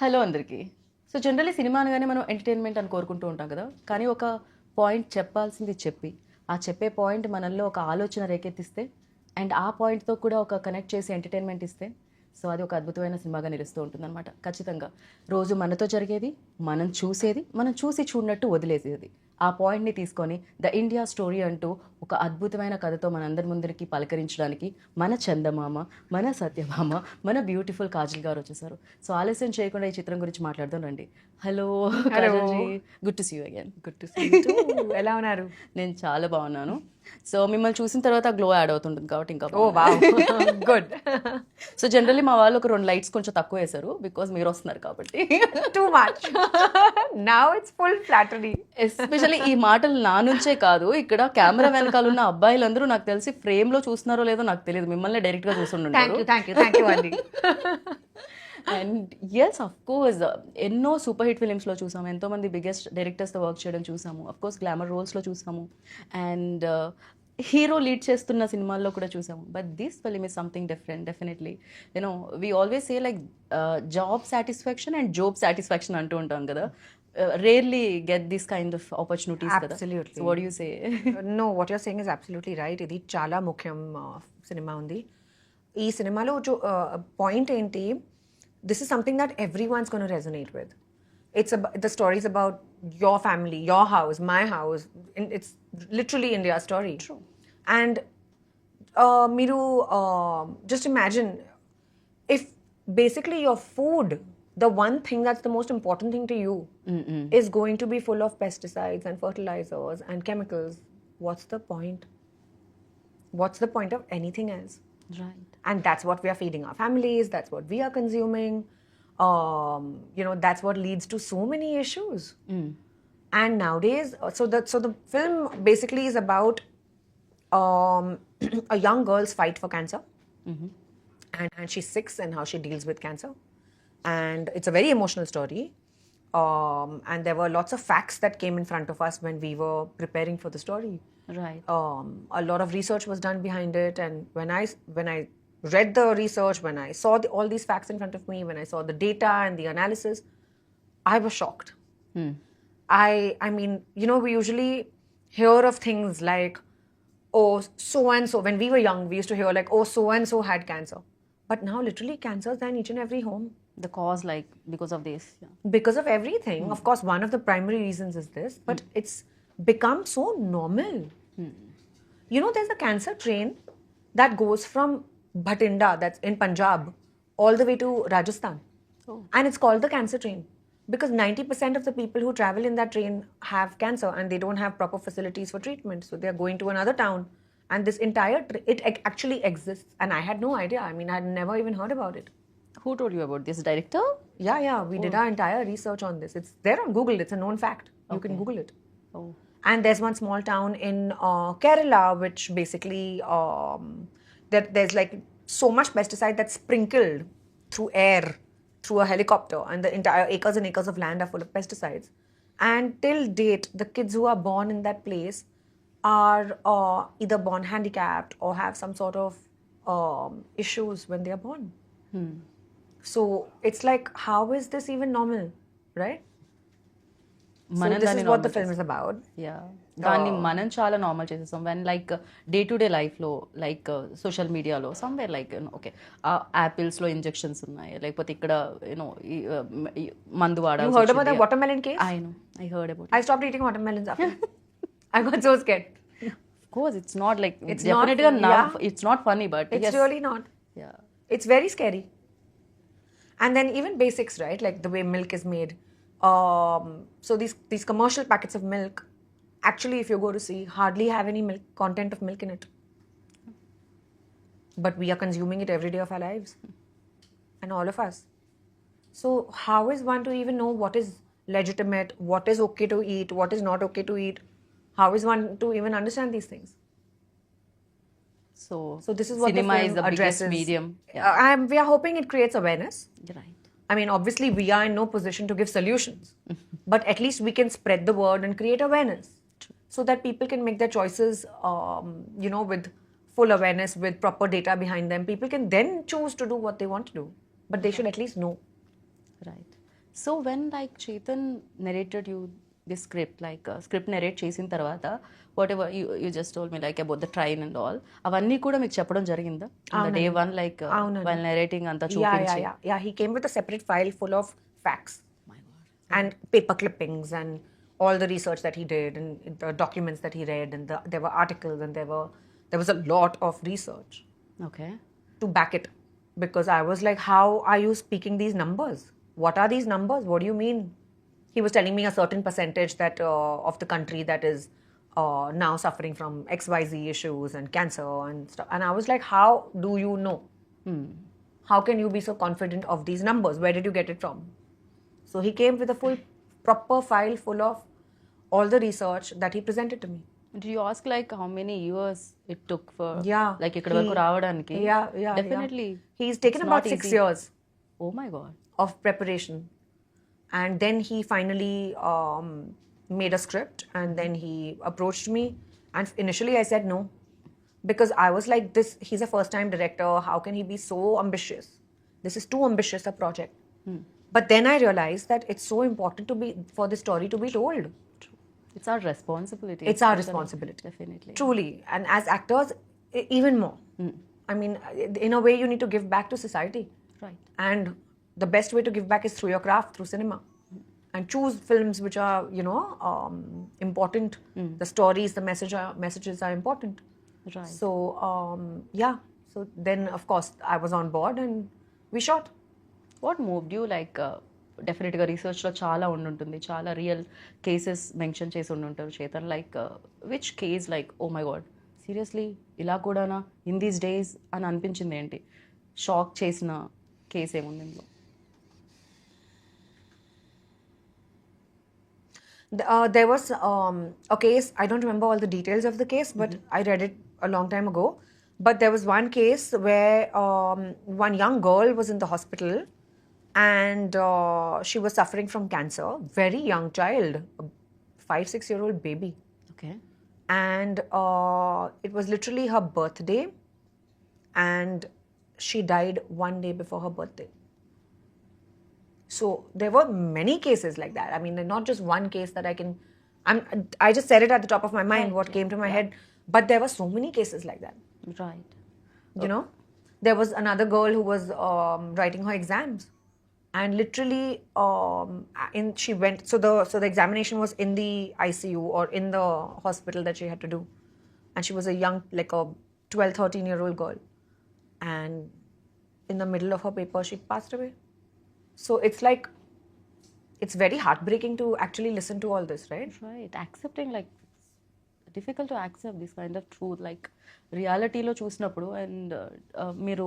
Hello అందరికీ. So generally cinema అనగానే మనం ఎంటర్టైన్మెంట్ అని కోరుకుంటూ ఉంటాం కదా. కానీ ఒక పాయింట్ చెప్పాల్సింది చెప్పి, ఆ చెప్పే పాయింట్ మనల్లో ఒక ఆలోచన రేకెత్తిస్తే అండ్ ఆ పాయింట్తో కూడా ఒక కనెక్ట్ చేసి ఎంటర్టైన్మెంట్ ఇస్తే సో అది ఒక అద్భుతమైన సినిమాగా నిలుస్తూ ఉంటుందన్నమాట. ఖచ్చితంగా రోజు మనతో జరిగేది, మనం చూసేది, మనం చూసి చూడనట్టు వదిలేసేది, ఆ పాయింట్ని తీసుకొని ద ఇండియా స్టోరీ అంటూ ఒక అద్భుతమైన కథతో మనందరి ముందరికి పలకరించడానికి మన చందమామ, మన సత్యభామ, మన బ్యూటిఫుల్ కాజల్ గారు వచ్చేసారు. సో ఆలస్యం చేయకుండా ఈ చిత్రం గురించి మాట్లాడదాం రండి. Hello Kajal ji, good to see you again. Good to see you. ఎలా ఉన్నారు? నేను చాలా బాగున్నాను. సో మిమ్మల్ని చూసిన తర్వాత గ్లో యాడ్ అవుతుంటుంది కాబట్టి ఇంకా ఓ వావ్, గుడ్. సో జనరల్లీ మా వాళ్ళు ఒక 2 లైట్స్ కొంచెం తక్కువ వేశారు బికాజ్ మీరు వస్తున్నారు కాబట్టి. Too much. Now it's full flattery. Especially ఈ మాటలు నా నుంచే కాదు, ఇక్కడ కెమెరా వెనకాల ఉన్న అబ్బాయిలందరూ నాకు తెలిసి ఫ్రేమ్ లో చూస్తున్నారో లేదో నాకు తెలియదు, మిమ్మల్ని డైరెక్ట్ గా చూస్తుంటారు. థ్యాంక్ యూ అండి. అండ్ ఎస్ అఫ్ కోర్స్ ఎన్నో సూపర్ హిట్ ఫిలిమ్స్లో చూసాము, ఎంతోమంది బిగ్గెస్ట్ డైరెక్టర్స్తో వర్క్ చేయడం చూసాము, అఫ్ కోర్స్ గ్లామర్ రోల్స్లో చూసాము అండ్ హీరో లీడ్ చేస్తున్న సినిమాల్లో కూడా చూసాము. But this film is something different definitely. You know we always say like job satisfaction and job satisfaction అంటూ ఉంటాం కదా. Rarely get this kind of opportunities. Absolutely. So what do you say? No, what you're saying is absolutely right. ఇది చాలా ముఖ్యం cinema ఉంది. ఈ సినిమాలో point ఏంటి, this is something that everyone's going to resonate with. The story is about your family, your house, my house. It's literally India's story. True. And Miru, just imagine if basically your food, the one thing that's the most important thing to you, is going to be full of pesticides and fertilizers and chemicals. What's the point? What's the point of anything else? Right. And that's what we are feeding our families, that's what we are consuming. That's what leads to so many issues. And nowadays, so the film basically is about a young girl's fight for cancer. And she's 6 and how she deals with cancer. And it's a very emotional story. And there were lots of facts that came in front of us when we were preparing for the story. Right. A lot of research was done behind it, and when I read the research, when I saw all these facts in front of me, when I saw the data and the analysis, I was shocked. I mean, we usually hear of things like, oh, so and so. When we were young, we used to hear like, oh, so and so had cancer. But now literally cancer is in each and every home. The cause, like, because of this. Yeah. Because of everything. Of course, one of the primary reasons is this, but it's become so normal. There's a cancer train that goes from Bhatinda, that's in Punjab, all the way to Rajasthan. Oh. And it's called the cancer train because 90% of the people who travel in that train have cancer and they don't have proper facilities for treatment. So they're going to another town. And this entire, it actually exists. And I had no idea. I mean, I had never even heard about it. Who told you about this? Director? Yeah. We did our entire research on this. It's there on Google. It's a known fact. You can Google it. Oh. And there's one small town in Kerala, which basically, there's like so much pesticide that's sprinkled through air, through a helicopter, and the entire acres and acres of land are full of pesticides. And till date, the kids who are born in that place are either born handicapped or have some sort of issues when they are born. So it's like, how is this even normal, right? So this is what the film is about. Yeah. దాన్ని మనం చాలా normal చేసేస్తాం when like day to day లైఫ్లో like social మీడియాలో somewhere like okay యాపిల్స్లో injections ఉన్నాయి, లేకపోతే ఇక్కడ మందు వాడాలి. You heard about the watermelon case? I heard about it. I stopped eating watermelons after. I got so scared. Of course, it's not like, It's definitely not- not, yeah. it's not funny, but It's yes. really not. Yeah. It's very scary. And then even basics, right? Like the way milk is made. So these commercial packets of milk, actually, if you go to see, hardly have any milk content of milk in it. But we are consuming it every day of our lives, and all of us. So how is one to even know what is legitimate, what is okay to eat, what is not okay to eat? How is one to even understand these things? So this is what cinema the film is the addresses. biggest medium. Yeah. We are hoping it creates awareness. Right. I mean, obviously, we are in no position to give solutions, but at least we can spread the word and create awareness so that people can make their choices, with full awareness, with proper data behind them. People can then choose to do what they want to do, but they should at least know. Right. So when like Chetan narrated you the script like script narrate చేసిన తర్వాత what ever you just told me like about the train and all అవన్నీ కూడా మీకు చెప్పడం జరిగిందా day one like while narrating అంతా చూపించి Yeah. He came with a separate file full of facts and paper clippings and all the research that he did and the documents that he read and there were articles and there was a lot of research okay to back it, because I was like, how are you speaking these numbers? What are these numbers? What do you mean? He was telling me a certain percentage that of the country that is now suffering from XYZ issues and cancer and stuff. And I was like, how do you know? How can you be so confident of these numbers? Where did you get it from? So he came with a full, proper file full of all the research that he presented to me. Do you ask like how many years it took for Yeah. like ఇక్కడ వరకు రావడానికి Yeah. Definitely He's taken about 6 years oh my God of preparation. And then he finally made a script and then he approached me. And initially I said no, because I was like, he's a first time director. How can he be so ambitious? This is too ambitious a project. But then I realized that it's so important for the story to be told. It's our responsibility It's our responsibility. Definitely Truly. And as actors, even more. I mean, in a way, you need to give back to society. Right And the best way to give back is through your craft, through cinema. And choose films which are, important. The stories, the messages are important. Right So, yeah. So then, of course, I was on board and we shot. What moved you like డెఫినెట్గా రీసెర్చ్లో చాలా ఉండుంటుంది చాలా real cases mention చేసి ఉండుంటారు Chetan like which case like oh my god seriously ఇలా కూడానా in these days అని అనిపించింది ఏంటి షాక్ చేసిన కేస్ ఏముంది ఇందులో There was a case, I don't remember all the details of the case, but I read it a long time ago. But there was one case where one young girl was in the hospital and she was suffering from cancer, very young child, a 5-6-year-old baby. Okay And it was literally her birthday and she died one day before her birthday. So there were many cases like that. I mean, not just one case that I just said it at the top of my mind, what came to my head. But there were so many cases like that. Right You know, there was another girl who was writing her exams, and literally, she went. So the examination was in the ICU or in the hospital that she had to do, and she was a young, like a 12-13-year-old girl, and in the middle of her paper, she passed away. So it's like, it's very heartbreaking to actually listen to all this, right? Right accepting like difficult to accept this kind of truth like రియాలిటీలో చూసినప్పుడు and మీరు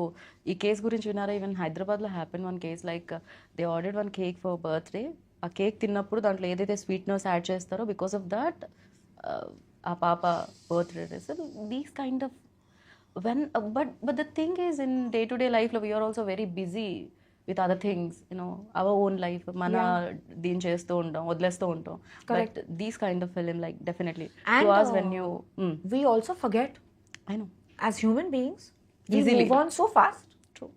ఈ case గురించి విన్నారా even హైదరాబాద్లో happen one case like they ordered one cake for birthday ఆ cake తిన్నప్పుడు దాంట్లో ఏదైతే స్వీట్నెస్ యాడ్ చేస్తారో బికాస్ ఆఫ్ దట్ ఆ పాప birthday these kind of when but the thing is in day to day లైఫ్లో we are also very busy with other things our own life మన దీని చేస్తూ ఉంటాం వదిలేస్తూ ఉంటాం but these kind of film like definitely And when you we also forget, I know as human beings, we Easily. move on so fast. True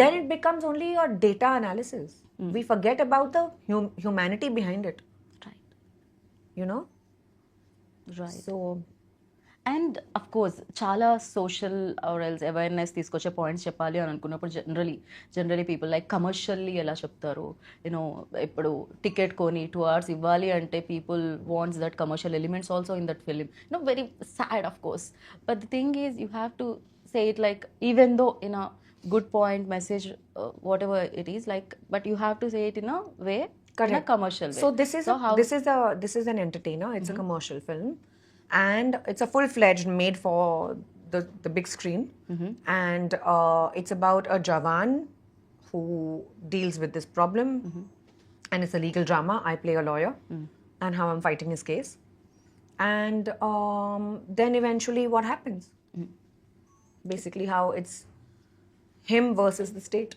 Then it becomes only a data analysis. We forget about the humanity behind it, right you know? Right So, and of course చాలా social ఆర్ఎల్స్ awareness తీసుకొచ్చే points చెప్పాలి అని అనుకున్నప్పుడు generally people like commercially ఎలా చెప్తారు ఇప్పుడు ticket కొని 2 hours ఇవ్వాలి అంటే people wants that commercial elements also in that film very sad of course but the thing is you have to say it like even though in a good point message what ever it is like but you have to say it in a way in a commercial way so this is an entertainer. It's a commercial film, and it's a full-fledged made for the big screen. And it's about a Jawan who deals with this problem, and it's a legal drama. I play a lawyer, and how I'm fighting his case. And then eventually, what happens? Basically, how it's him versus the state.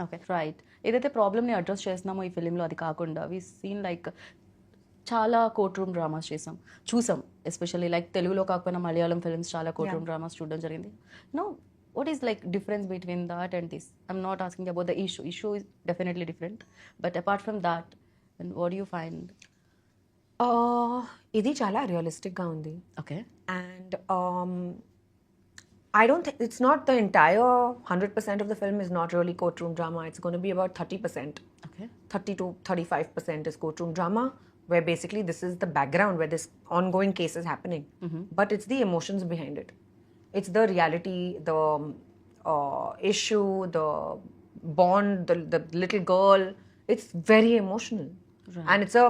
Okay right ఏదైతే ప్రాబ్లమ్ని address చేస్తున్నామో ఈ ఫిలింలో అది కాకుండా we seen like చాలా court room dramas చూసాం especially like తెలుగులో కాకపోయినా మలయాళం ఫిల్మ్స్ చాలా కోర్ట్ రూమ్ డ్రామాస్ చూడడం జరిగింది what is like difference between that and this? I'm not asking about the issue is definitely different, but apart from that, and what do you find? ఇది చాలా రియలిస్టిక్గా ఉంది. Okay. And I don't think it's not the entire 100% of the film is not really courtroom drama. It's going to be about 30%. Okay. 30 to 35% is courtroom drama, where basically this is the background where this ongoing case is happening. But it's the emotions behind it. It's the reality, the issue, the bond, the little girl. It's very emotional. Right. And it's a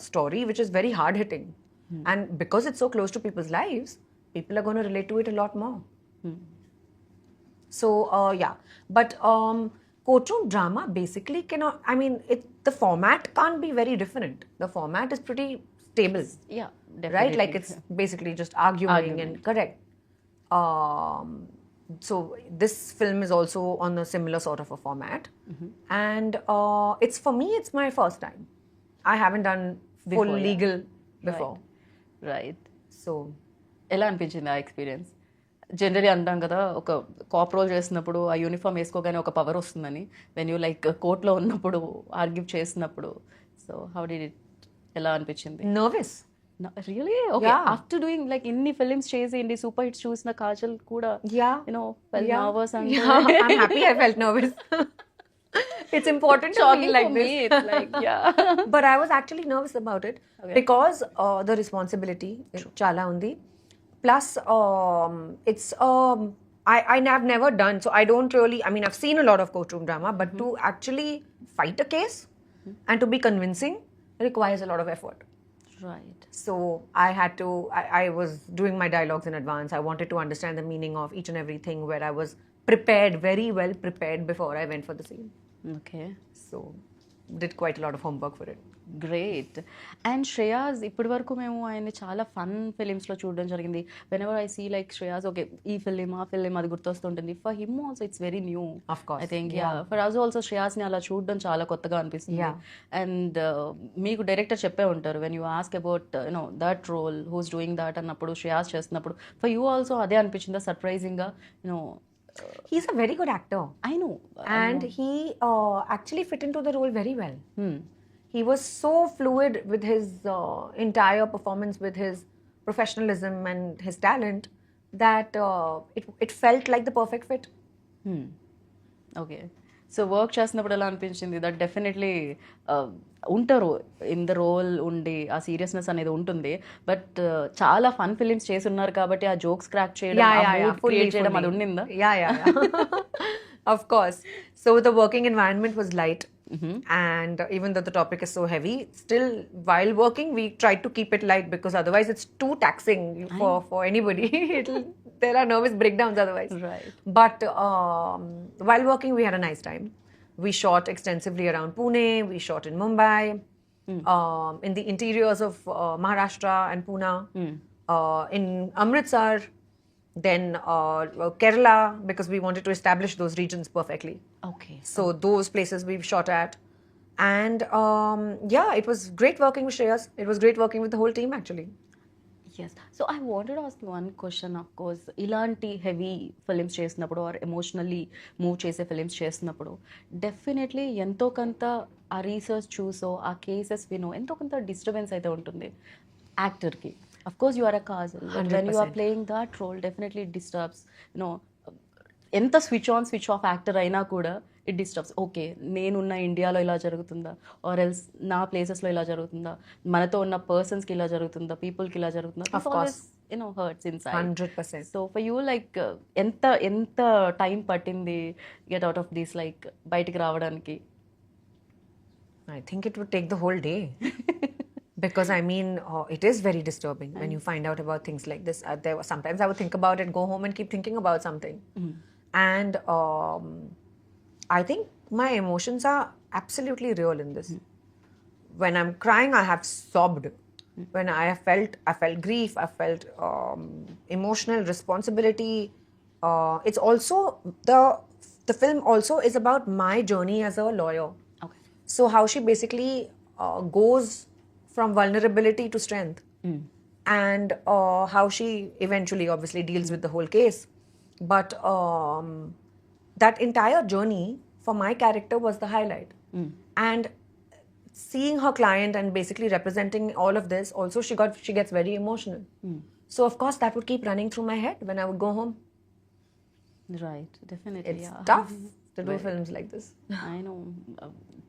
story which is very hard hitting. And because it's so close to people's lives, people are going to relate to it a lot more. So yeah, but courtroom drama basically cannot. I mean, the format can't be very different. The format is pretty stable, Yeah, definitely. right? Like it's basically just arguing and correct. So this film is also on a similar sort of a format, and it's for me. It's my first time. I haven't done full Before, yeah. legal before, Right. so ఎలా అనిపించింది ఆ experience? Generally అంటాం కదా, ఒక cop role చేసినప్పుడు ఆ uniform వేసుకోగానే ఒక power వస్తుందని. వెన్ యూ లైక్ కోర్టులో ఉన్నప్పుడు ఆర్గ్యూ చేసినప్పుడు, సో హౌ డిడ్ ఇట్, ఎలా అనిపించింది? nervous. Really okay. Yeah. After doing like ఇన్ని ఫిలిమ్స్ చేసి ఇన్ని సూపర్ హిట్స్ చూసిన కాజల్ కూడా Yeah. ఫెల్ నర్వస్ అంటే Yeah, I'm happy I felt nervous. It's important to feel like for this. me, it's like, yeah. But I was actually nervous about it because the responsibility chala undi. Plus, it's I've never done, so I don't really. I mean, I've seen a lot of courtroom drama, but to actually fight a case and to be convincing requires a lot of effort. Right. So I had to. I was doing my dialogues in advance. I wanted to understand the meaning of each and everything. Where I was prepared, very well prepared before I went for the scene. Okay. So did quite a lot of homework for it. Great. And Shreyas ఇప్పటి వరకు మేము ఆయన్ని చాలా fun ఫిలిమ్స్లో చూడడం జరిగింది. Whenever I see like Shreyas, okay ఈ film ఆ ఫిలిం అది గుర్తొస్తుంటుంది. For him also it's very new. Of course. I think for us also శ్రేయాస్ని అలా చూడడం చాలా కొత్తగా అనిపిస్తుంది. Yeah. అండ్ మీకు డైరెక్టర్ చెప్పే ఉంటారు, when you ask about that role who's doing that అన్నప్పుడు, శ్రేయాస్ చేస్తున్నప్పుడు ఫర్ యూ ఆల్సో అదే అనిపించిందా సర్ప్రైజింగ్గా? He's a very good actor. I know. And he actually fit into the role very well. He was so fluid with his entire performance, with his professionalism and his talent, that it felt like the perfect fit. Okay. So work చేస్తున్నప్పుడు ఎలా అనిపించింది? That definitely ఉంటారు in the role ఉండి ఆ seriousness అనేది ఉంటుంది. But చాలా fun films చేసి ఉన్నారు కాబట్టి ఆ జోక్స్ క్రాక్ చేయడం, క్రియేట్ చేయడం అది ఉండిందా? Yeah. Of course. So the working environment was light. And even though the topic is so heavy, still while working we tried to keep it light because otherwise it's too taxing for anybody. There are nervous breakdowns otherwise. Right. But while working we had a nice time. We shot extensively around Pune, we shot in Mumbai, in the interiors of Maharashtra and Pune, in Amritsar, then Kerala, because we wanted to establish those regions perfectly. Okay. So those places we've shot at. And yeah, it was great working with Shreyas. It was great working with the whole team actually. Yes. So I wanted ask one question. Of course ఇలాంటి heavy films చేసినప్పుడు or emotionally move చేసే films చేసినప్పుడు definitely ఎంతో కొంత ఆ research చూసో ఆ cases వినో ఎంతో కొంత డిస్టర్బెన్స్ అయితే ఉంటుంది యాక్టర్కి. Of course you are a Kajal, when you are playing that role definitely it disturbs. ఎంత switch on switch off actor అయినా కూడా ఇట్ డిస్టర్బ్స్. ఓకే నేనున్న ఇండియాలో ఇలా జరుగుతుందా, ఆర్ ఎల్స్ నా ప్లేసెస్లో ఇలా జరుగుతుందా, మనతో ఉన్న పర్సన్స్కి ఇలా జరుగుతుందా, పీపుల్కి ఇలా జరుగుతుందా, Of course. Hurts inside. 100%. So for you like ఎంత టైం పట్టింది get out of this, like బయటికి రావడానికి? I think it would take the whole day. Because I mean, it is very disturbing when you find out about things like this. Sometimes I would think about it, go home and keep thinking about something. And I think my emotions are absolutely real in this. When I'm crying, I have sobbed. When I felt grief, I felt emotional responsibility. It's also the film also is about my journey as a lawyer. Okay. So how she basically goes from vulnerability to strength, and how she eventually obviously deals with the whole case. But that entire journey for my character was the highlight. And seeing her client and basically representing all of this, also she gets very emotional. So of course that would keep running through my head when I would go home. Right, definitely. It's Yeah. tough to do films like this. I know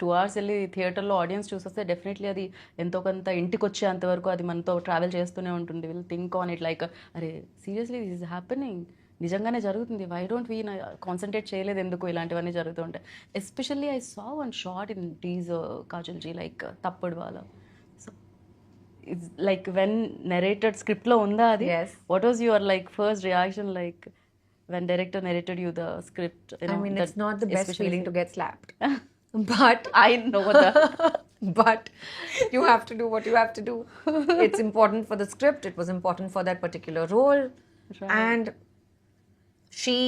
2 hours వెళ్ళి థియేటర్లో audience చూసేస్తే definitely అది ఎంతో కొంత ఇంటికి వచ్చేంతవరకు అది మనతో travel చేస్తూనే ఉంటుంది. Will think on it like అరే సీరియస్లీ దిస్ ఇస్ హ్యాపెనింగ్, నిజంగానే జరుగుతుంది, వై డోంట్ వీ కాన్సన్ట్రేట్ చేయలేదు ఎందుకు ఇలాంటివన్నీ జరుగుతుంటాయి. Especially I saw one short in teaser Kajal ji like తప్పుడు వాళ్ళ. So it's like when narrated స్క్రిప్ట్లో ఉందా అది? Yes. What was your like first reaction like when director narrated you the script? I mean, it's not the best feeling to get slapped. But I know that. But you have to do what you have to do. It's important for the script. It was important for that particular role. Right. And she...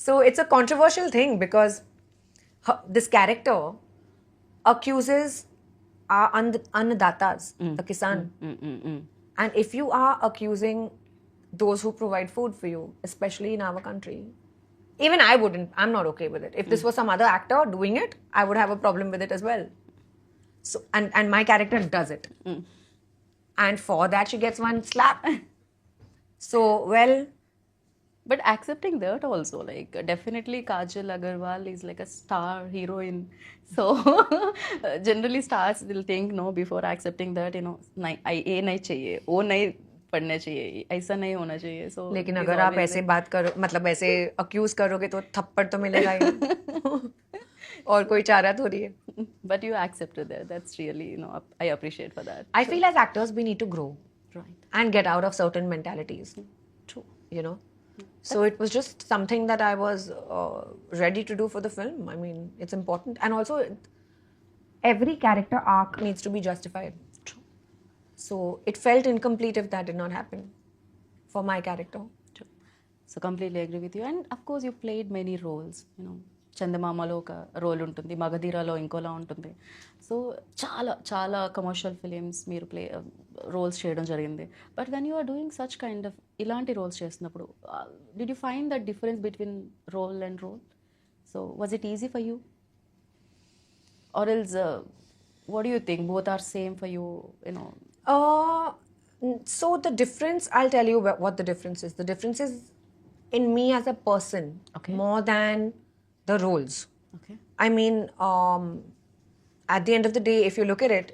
So it's a controversial thing because this character accuses our annadatas, the kisan. And if you are accusing those who provide food for you, especially in our country, even I wouldn't, I'm not okay with it. If this was some other actor doing it, I would have a problem with it as well. So, and my character does it. And for that, she gets one slap. So, well, But accepting that also, like definitely Kajal Agarwal is like a star heroine. So generally stars will think no before accepting that, you know, ये नहीं चाहिए, वो नहीं पढ़ना चाहिए, ऐसा नहीं होना चाहिए. So लेकिन अगर आप ऐसे बात करो, मतलब ऐसे अक्यूज करोगे तो थप्पड़ तो मिलेगा ही. और कोई चारा थोड़ी है. but you accepted that. That's really, you know, I appreciate for that. I feel as actors we need to grow Right. and get out of certain mentalities. True. You know, so it was just something that I was ready to do for the film. I mean, it's important, and also every character arc needs to be justified. True. So it felt incomplete if that did not happen for my character. True. So completely agree with you. And of course you played many roles, you know. చందమామలో ఒక role ఉంటుంది, మగధీరాలో ఇంకోలా ఉంటుంది. So చాలా చాలా commercial films మీరు roles చేయడం జరిగింది. But when you are doing such kind of ఇలాంటి రోల్స్ చేస్తున్నప్పుడు did you find that difference between role and role? So was it easy for you or else what do you think both are same for you, you? So the difference, I'll tell you what the difference is. The difference is in me as a person, Okay. more than the roles. Okay. I mean, at the end of the day, if you look at it,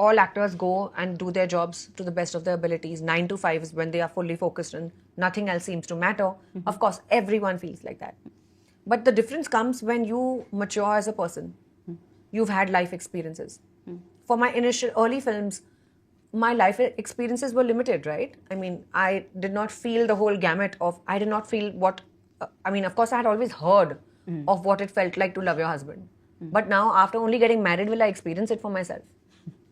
all actors go and do their jobs to the best of their abilities. 9 to 5 is when they are fully focused and nothing else seems to matter. Of course, everyone feels like that. But the difference comes when you mature as a person. You've had life experiences. For my initial early films, my life experiences were limited, right? I mean, I did not feel the whole gamut of, I did not feel what, I mean, of course, I had always heard of what it felt like to love your husband. But now, after only getting married, will I experience it for myself?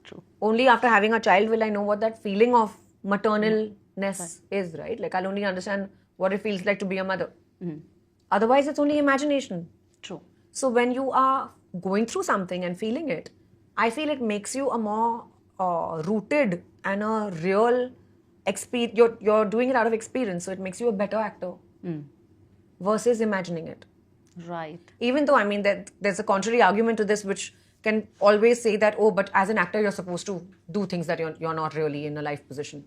True. Only after having a child will I know what that feeling of maternalness is, right? Like, I'll only understand what it feels like to be a mother. Otherwise, it's only imagination. True. So when you are going through something and feeling it, I feel it makes you a more rooted and a real experience. You're doing it out of experience, so it makes you a better actor versus imagining it. Right. Even though, I mean, there's a contrary argument to this, which can always say that, oh, but as an actor, you're supposed to do things that you're not really in a life position.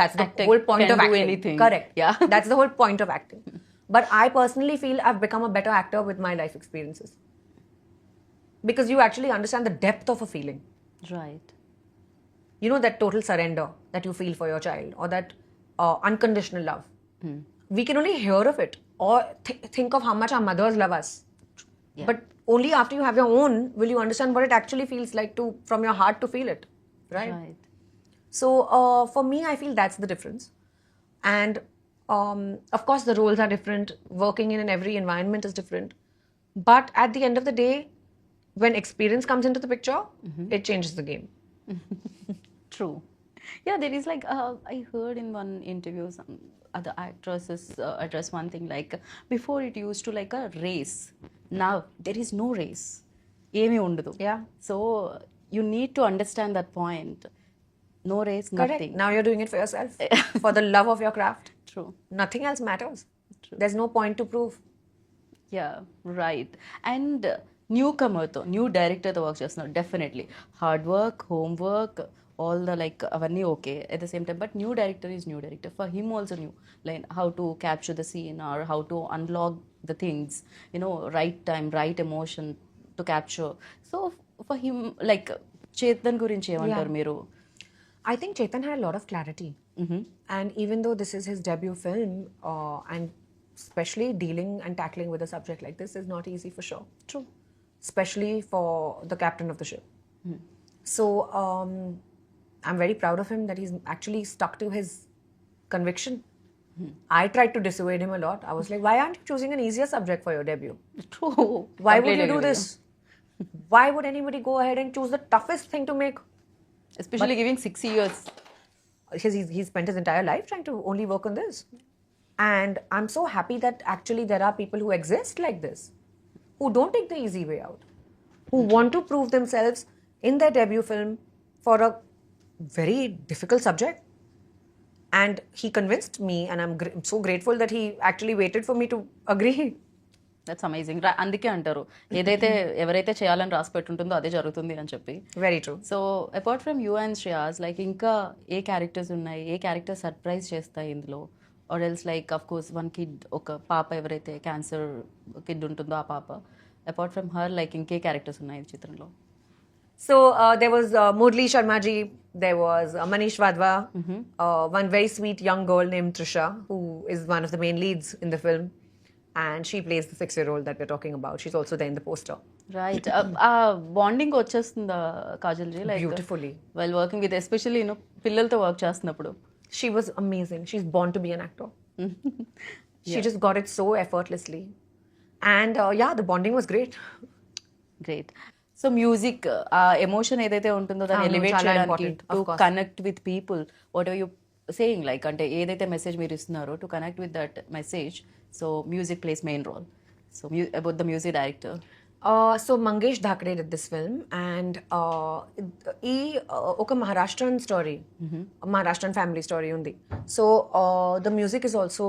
That's the Acting whole point can of do acting. anything. Correct. Yeah. That's the whole point of acting. But I personally feel I've become a better actor with my life experiences. Because you actually understand the depth of a feeling. Right. You know, that total surrender that you feel for your child, or that unconditional love. We can only hear of it or think of how much our mothers love us. Yeah. But only after you have your own will you understand what it actually feels like to, from your heart, to feel it. Right? Right. So for me, I feel that's the difference. And of course, the roles are different. Working in every environment is different. But at the end of the day, when experience comes into the picture, it changes the game. True. Yeah, there is like, I heard in one interview, some other actresses address one thing like, before it used to like a race. Now, there is no race. Emi undadu. Yeah. So, you need to understand that point. No race, Correct. nothing. Now you're doing it for yourself, for the love of your craft. True. Nothing else matters. There's no point to prove. Yeah right and new కమర్తో new డైరెక్టర్తో work చేస్తున్నారు definitely hard work homework all the like అవన్నీ okay at the same time but new director is new director for him also new like how to capture the scene or how to unlock the things you know right time right emotion to capture so for him like Chetan గురించి ఏమంటారు మీరు I think Chetan had a lot of clarity. And even though this is his debut film, and especially dealing and tackling with a subject like this is not easy for sure. True. Especially for the captain of the ship. So I'm very proud of him that he's actually stuck to his conviction. I tried to dissuade him a lot. I was like, why aren't you choosing an easier subject for your debut? True. Why would you do this? Why would anybody go ahead and choose the toughest thing to make? Especially giving 6 years. He spent his entire life trying to only work on this. And I'm so happy that actually there are people who exist like this, who don't take the easy way out, who want to prove themselves in their debut film for a very difficult subject. And he convinced me, and I'm so grateful that he actually waited for me to agree. That's amazing అందుకే అంటారు ఏదైతే ఎవరైతే చేయాలని రాసి పెట్టుంటుందో అదే జరుగుతుంది అని చెప్పి Very true. So apart from you and Shreyas like ఇంకా ఏ క్యారెక్టర్స్ ఉన్నాయి ఏ క్యారెక్టర్ సర్ప్రైజ్ చేస్తాయి ఇందులో or else like of course one kid ఒక పాప ఎవరైతే క్యాన్సర్ కిడ్ ఉంటుందో ఆ పాప అపార్ట్ ఫ్రమ్ హర్ లైక్ ఇంకే క్యారెక్టర్స్ ఉన్నాయి ఈ చిత్రంలో So there was Murli Sharma ji, there was Manish Vadva, one very sweet young girl named Trisha, who is one of the main leads in the film. And she plays the 6-year-old that we're talking about. She's also there in the poster. Right ఆ bonding వచ్చేస్తుందా Kajal ji like Beautifully. While working with especially you పిల్లలతో work చేస్తున్నప్పుడు She was amazing. She's born to be an actor. She just got it so effortlessly. And yeah, the bonding was great. Great so music ఆ emotion ఏదైతే ఉంటుందో దాన్ని అవును, elevate చాలా చేయడానికి important, of to course. Connect with people what are you saying like అంటే ఏదైతే message మీరు ఇస్తున్నారో to connect with that message so music plays main role so about the music director So Mangesh Dhakre did this film, and oka Maharashtrian story, Maharashtrian family story undi. So the music is also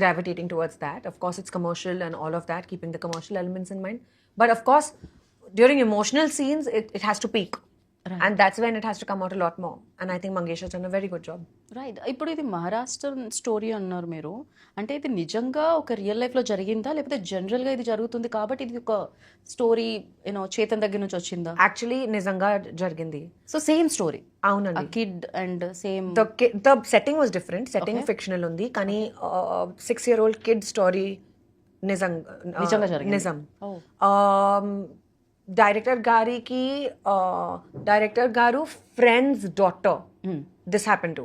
gravitating towards that. Of course, it's commercial and all of that, keeping the commercial elements in mind. But of course, during emotional scenes, it has to peak. And that's when it has to come out a lot more. And I think Mangesh has done a very good job. Right ఇప్పుడు ఇది Maharashtra story అన్నారు మీరు అంటే ఇది నిజంగా ఒక real లైఫ్లో జరిగిందా లేకపోతే జనరల్గా ఇది జరుగుతుంది కాబట్టి ఇది ఒక స్టోరీ యూనో చేతన్ దగ్గర నుంచి వచ్చిందా Actually, Nizanga jargindi. So same story Aunandi. Kid and same The setting was different. Setting fictional undi. Kani 6-year-old kid story నిజంగా జరిగింది. Nizam. Director Garu friend's daughter. This happened to.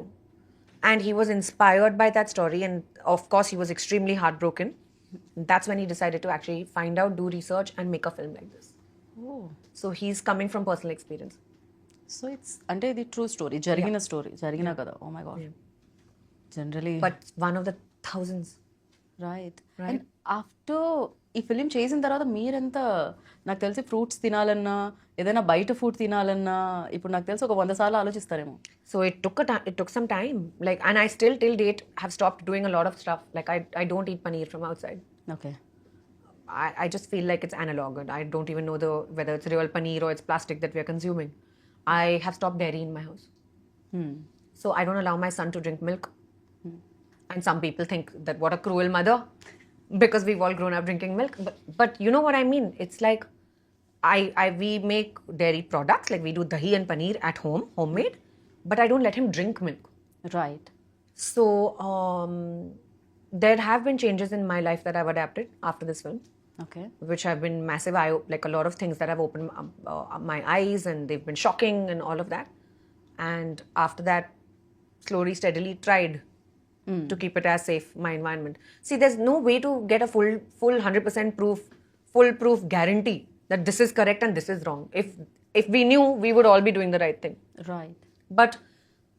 And he was inspired by that story, and of course he was extremely heartbroken. That's when he decided to actually find out, do research, and make a film like this. So he's coming from personal experience. So it's అంటే ఇది true story జరిగిన story జరిగిన కదా oh my God generally But one of the thousands. Right and after ఈ film చేసిన తర్వాత మీరెంత నాకు తెలిసి ఫ్రూట్స్ తినాలన్నా ఏదైనా బయట ఫుడ్ తినాలన్నా ఇప్పుడు నాకు తెలిసి ఒక 100 సార్లు ఆలోచిస్తారేమో So it took some time. Like, and I still till date have stopped doing a lot of stuff. Like I don't eat paneer from outside. Okay I just feel like it's analog, and I don't even know whether it's real paneer or it's plastic that we are consuming. I have stopped dairy in my house. So I don't allow my son to drink milk. And some people think that what a cruel mother, because we've all grown up drinking milk. But you know what I mean? It's like we make dairy products, like we do dahi and paneer at home, homemade, but I don't let him drink milk. Right So there have been changes in my life that I've adapted after this film, okay which have been massive. Like a lot of things that have opened my eyes, and they've been shocking and all of that. And after that, slowly, steadily tried to keep it as safe, my environment. See, there's no way to get a full 100% foolproof guarantee that this is correct and this is wrong. If we knew, we would all be doing the right thing. Right But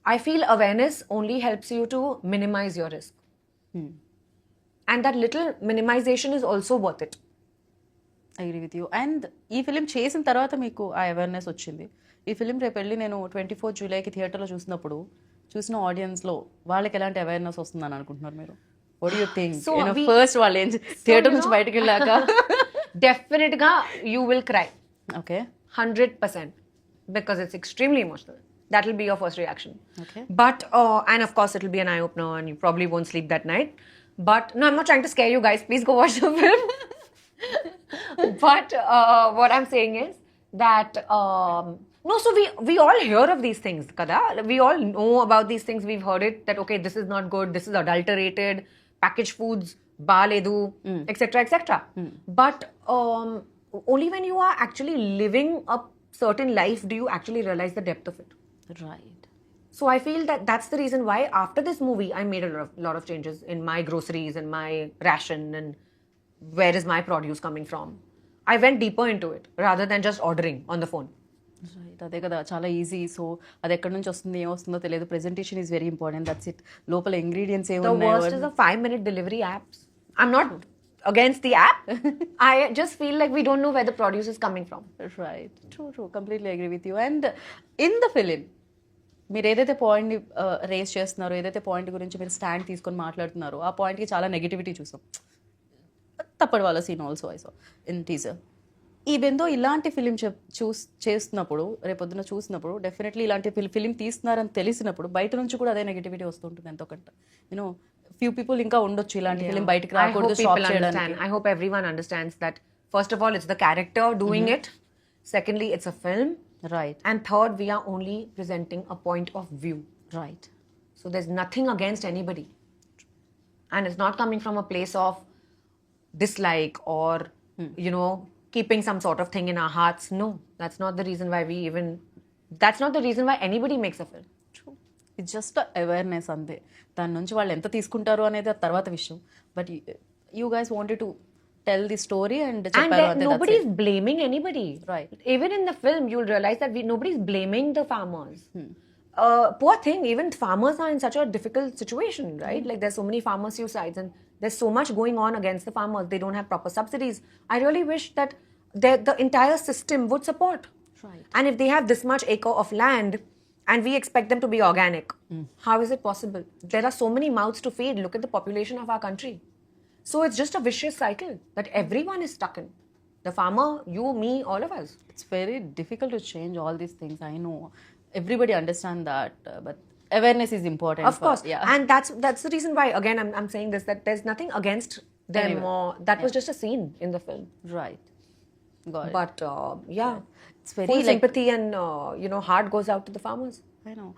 I feel awareness only helps you to minimize your risk. And that little minimization is also worth it. Agree with you and ఈ film చేసిన తర్వాత మీకు ఆ awareness వచ్చింది ఈ film రేపు వెళ్ళి నేను 24 జూలైకి థియేటర్లో చూసినప్పుడు చూసిన ఆడియన్స్లో వాళ్ళకి ఎలాంటి అవేర్నెస్ వస్తుందని అనుకుంటున్నారు మీరు? What you think? So first వాళ్ళు ఏం థియేటర్ నుంచి బయటకు వెళ్ళాక Definitely you will cry. Okay 100%, because it's extremely emotional. That will be your first reaction. Okay. But and of course it will be an eye opener, and you probably won't sleep that night. But no, I'm not trying to scare you guys. Please go watch the film. But what I'm saying is that no, so we all hear of these things, kada. We all know about these things. We've heard it that okay, this is not good. This is adulterated, packaged foods, baledu, etc., etc. But only when you are actually living a certain life do you actually realize the depth of it. Right. So I feel that that's the reason why after this movie I made a lot of changes in my groceries and my ration and where is my produce coming from. I went deeper into it rather than just ordering on the phone. Right, అదే కదా, చాలా easy. So అది ఎక్కడి నుంచి వస్తుంది, ఏం వస్తుందో తెలియదు. Presentation is very important. That's it. లోపల ingredients The worst is the 5-minute delivery apps. I'm not against the app. I just feel like we don't know where the produce is coming from. Right, true, completely agree with you. And in the film మీరు ఏదైతే పాయింట్ని race చేస్తున్నారో, ఏదైతే point గురించి మీరు stand తీసుకొని మాట్లాడుతున్నారో, ఆ పాయింట్కి చాలా నెగిటివిటీ చూసాం. తప్పటి వాళ్ళ scene also I saw in teaser. Even though ఇలాంటి ఫిలిం చేస్తున్నప్పుడు, రేపొద్దున చూసినప్పుడు, డెఫినెట్లీ ఇలాంటి ఫిలిం తీస్తున్నారని తెలిసినప్పుడు బయట నుంచి కూడా అదే నెగిటివిటీ వస్తుంటుంది ఎంతో కొంత. యూనో ఫ్యూ పీపుల్ ఇంకా ఉండొచ్చు ఇలాంటి ఫిలిం బయటకు I hope రాకూడదు, స్టాప్ people చేయడానికి. understand. I hope everyone understands that first of all it's the character doing it. Secondly, it's a film. Right, And third, we are only presenting a point of view. Right. So there's nothing against anybody. And it's not coming from a place of dislike or, you know, keeping some sort of thing in our hearts. No, that's not the reason why that's not the reason why anybody makes a film. It's just awareness అంతే. దాని నుంచి వాళ్ళు ఎంత తీసుకుంటారు అనేది ఆ తర్వాత విషయం. But you guys wanted to tell the story and And చెప్పారు then అంతే. nobody's blaming anybody. Right. Even in the film, you'll realize that nobody's blaming the farmers. Poor thing, even farmers are in such a difficult situation, right? Like there's so many farmer suicides and there's so much going on against the farmers. They don't have proper subsidies. I really wish that the entire system would support. Right. And if they have this much acre of land and we expect them to be organic, how is it possible? There are so many mouths to feed. Look at the population of our country. So it's just a vicious cycle that everyone is stuck in. The farmer, you, me, all of us. It's very difficult to change all these things. I know everybody understand that, but awareness is important. Of course. Yeah. And that's the reason why, again, I'm saying this, that there's nothing against them. Anyway. Or that was just a scene in the film. Right. Got it. But yeah, It's very full like, sympathy and heart goes out to the farmers. I know.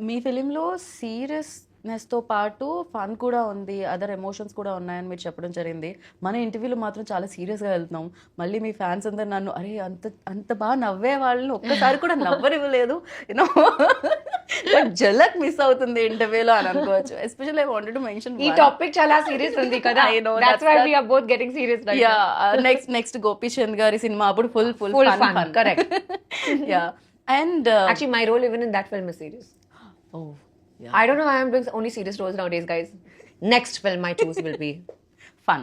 మీ ఫిలింలో సీరియస్నెస్తో పాటు fun కూడా ఉంది, other emotions కూడా ఉన్నాయని మీరు చెప్పడం జరిగింది. మన ఇంటర్వ్యూలో మాత్రం చాలా సీరియస్గా వెళ్తున్నాం. మళ్ళీ మీ ఫ్యాన్స్ అందరు నన్ను అరే అంత బాగా నవ్వే వాళ్ళని ఒక్కసారి కూడా నవ్వనివ్వలేదు, యూనో జలక్ మిస్ అవుతుంది ఇంటర్వ్యూలో అని అనుకోవచ్చు. Especially I wanted to mention ఈ టాపిక్ చాలా సీరియస్ ఉంది కదా. I know, That's why we are both getting serious right now. Next Gopichand గారి సినిమా అప్పుడు full Full fun, correct. Yeah. And Actually, my role even in that film is serious. oh yeah, I don't know why I'm doing only serious roles nowadays, guys. Next film I choose will be fun.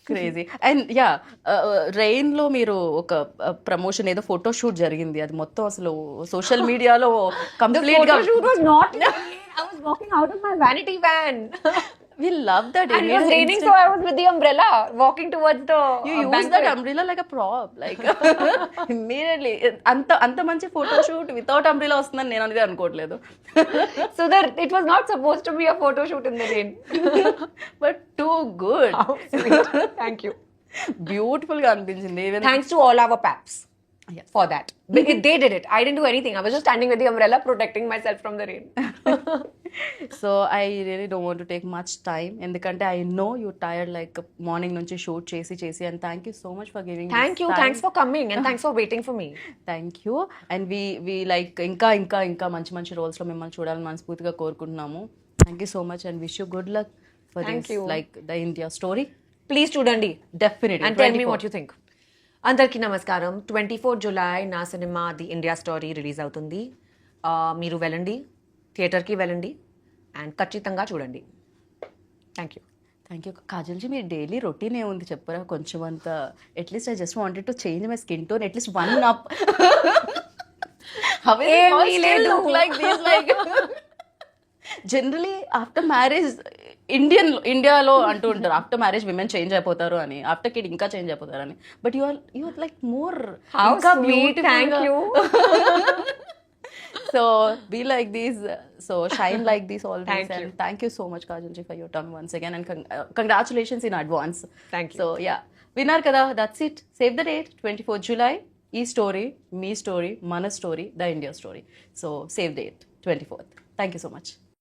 Crazy. And yeah, రెయిన్లో మీరు ఒక promotion ఏదో photo shoot జరిగింది, అది మొత్తం అసలు social మీడియాలో complete గా. Photo shoot was not in rain. I was walking out of my vanity van. We love that. And it was raining, so I was with the umbrella walking towards the You use banquet. that umbrella like a prop, like immediately. అంత మంచి photo shoot without umbrella వస్తుందని నేను అనేది అనుకోవట్లేదు. So that it was not supposed to be a photo shoot in the rain. But too good. How sweet. Thank you. Beautiful గా అనిపించింది. Even Thanks to all our paps. Yeah. For that. They did it. I didn't do anything. I was just standing with the umbrella protecting myself from the rain. So I really don't want to take much time, ఎందుకంటే I know you tired like morning నుంచి shoot చేసి and thank you so much for giving. Thank you. Thanks for coming and thanks for waiting for me. Thank you. And we like ఇంకా మంచి రోల్స్లో మిమ్మల్ని చూడాలని మనస్ఫూర్తిగా కోరుకుంటున్నాము. Thank you so much and wish you good luck for this like the India story. Please chudandi. Definitely. And tell me what you think. అందరికీ నమస్కారం. 24 July నా cinema the India story release అవుతుంది. మీరు వెళ్ళండి, థియేటర్కి వెళ్ళండి అండ్ ఖచ్చితంగా చూడండి. Thank you. కాజల్జీ, me daily routine ఏముంది చెప్పరా కొంచెం అంత? At least I just wanted to change my skin tone, at least 1 up. How is it all ఏమీ still లేదు. look like this? Like generally after marriage ఇండియాలో అంటూ ఉంటారు ఆఫ్టర్ మ్యారేజ్ విమెన్ చేంజ్ అయిపోతారు అని, ఆఫ్టర్ కిడ్ ఇంకా చేంజ్ అయిపోతారు అని. But you're like more How sweet, thank you. So be like this, so shine like this always. Thank you. And thank you so much, Kajal ji, for your time once again, and congratulations in advance. Thank you. So yeah, విన్నారు కదా, that's it. Save the date, 24th July. ఈ story మీ story, మన story, the India story. So save date 24th. Thank you so much.